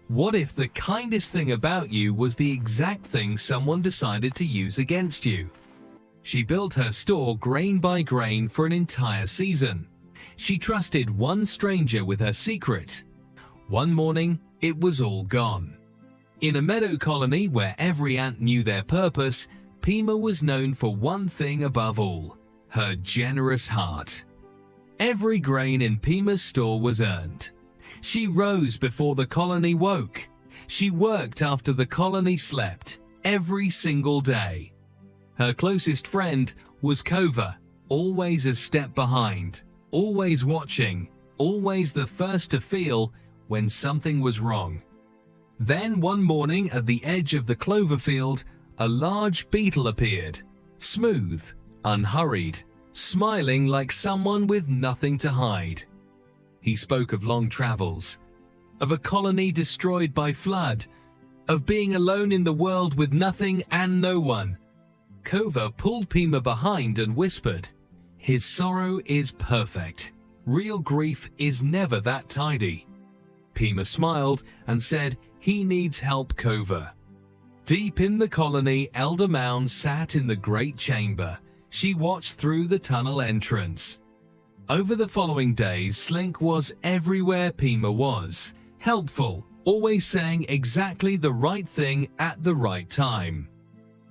What if the kindest thing about you was the exact thing someone decided to use against you? She built her store grain by grain for an entire season. She trusted one stranger with her secret. One morning, it was all gone. In a meadow colony where every ant knew their purpose, Pima was known for one thing above all: her generous heart. Every grain in Pima's store was earned. She rose before the colony woke. She worked after the colony slept, every single day. Her closest friend was Clover, always a step behind, always watching, always the first to feel when something was wrong. Then one morning at the edge of the clover field, a large beetle appeared, smooth, unhurried, smiling like someone with nothing to hide. He spoke of long travels, of a colony destroyed by flood, of being alone in the world with nothing and no one. Clover pulled Pima behind and whispered, "His sorrow is perfect. Real grief is never that tidy." Pima smiled and said, "He needs help, Clover." Deep in the colony, Elder Mound sat in the great chamber. She watched through the tunnel entrance. Over the following days, Slink was everywhere Pima was, helpful, always saying exactly the right thing at the right time.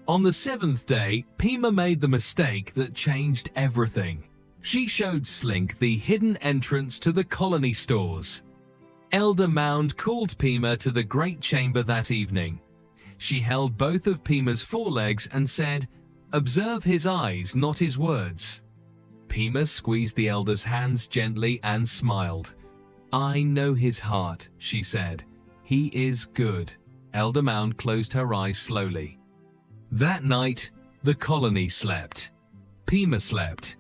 On the 7th day, Pima made the mistake that changed everything. She showed Slink the hidden entrance to the colony stores. Elder Mound called Pima to the great chamber that evening. She held both of Pima's forelegs and said, "Observe his eyes, not his words." Pima squeezed the elder's hands gently and smiled. "I know his heart," she said. "He is good." Elder Mound closed her eyes slowly. That night, the colony slept. Pima slept.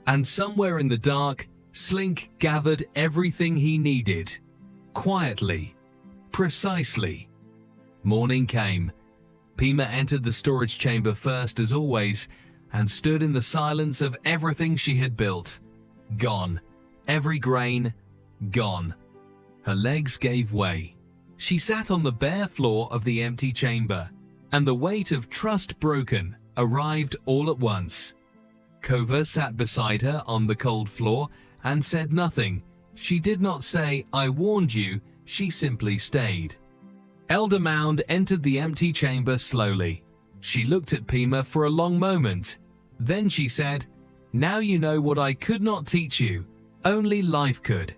And somewhere in the dark, Slink gathered everything he needed. Quietly. Precisely. Morning came. Pima entered the storage chamber first as always, and stood in the silence of everything she had built. Gone. Every grain, gone. Her legs gave way. She sat on the bare floor of the empty chamber, and the weight of trust broken arrived all at once. Clover sat beside her on the cold floor and said nothing. She did not say, "I warned you," she simply stayed. Elder Mound entered the empty chamber slowly. She looked at Pima for a long moment. Then she said, "Now you know what I could not teach you. Only life could.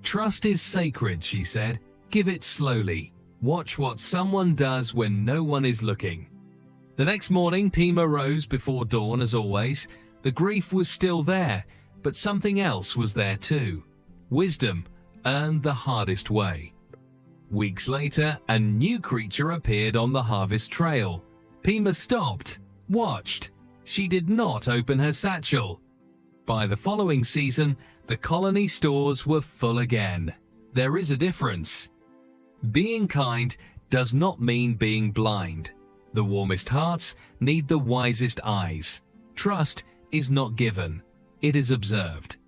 Trust is sacred," she said. "Give it slowly. Watch what someone does when no one is looking." The next morning, Pima rose before dawn as always. The grief was still there, but something else was there too. Wisdom, earned the hardest way. Weeks later, a new creature appeared on the harvest trail. Pima stopped, watched. She did not open her satchel. By the following season, the colony stores were full again. There is a difference. Being kind does not mean being blind. The warmest hearts need the wisest eyes. Trust is not given, it is observed.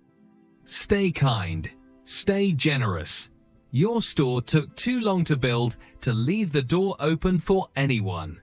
Stay kind. Stay generous. Your store took too long to build to leave the door open for anyone.